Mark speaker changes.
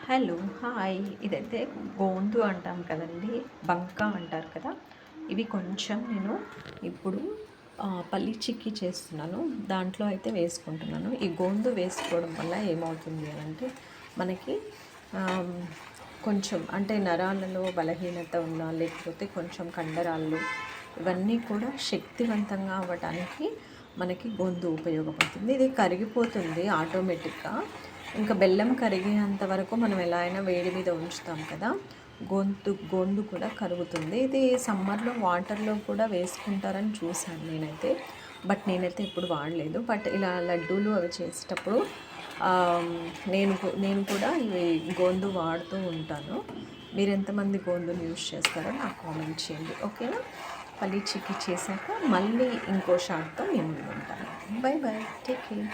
Speaker 1: Hello hi. ఇదైతే గోందు అంటాం కదండి, బంక అంటారు కదా. ఇవి కొంచెం నేను ఇప్పుడు పల్లి చిక్కీ చేస్తున్నాను. దాంట్లో అయితే వేసుకుంటున్నాను. ఈ గోందు వేసుకోవడం వల్ల ఏమవుతుంది అని అంటే మనకి కొంచెం అంటే నరాలలో బలహీనత ఉన్నా, లేకపోతే కొంచెం కండరాలు ఇవన్నీ కూడా శక్తివంతంగా అవ్వటానికి మనకి గోందు ఉపయోగపడుతుంది. ఇది కరిగిపోతుంది ఆటోమేటిక్గా. ఇంకా బెల్లం కరిగేంత వరకు మనం ఎలా అయినా వేడి మీద ఉంచుతాం కదా, గోందు కూడా కరుగుతుంది. ఇది సమ్మర్లో వాటర్లో కూడా వేసుకుంటారని చూశాను నేనైతే, బట్ నేనైతే ఎప్పుడు వాడలేదు. బట్ ఇలా లడ్డూలు అవి చేసేటప్పుడు నేను కూడా ఇవి గోందు వాడుతూ ఉంటాను. మీరు ఎంతమంది గోందుని యూస్ చేస్తారో నాకు కామెంట్ చేయండి, ఓకేనా. పల్లి చిక్కీ చేశాక మళ్ళీ ఇంకో షాట్తో నేను ఉంటాను. By by, take care.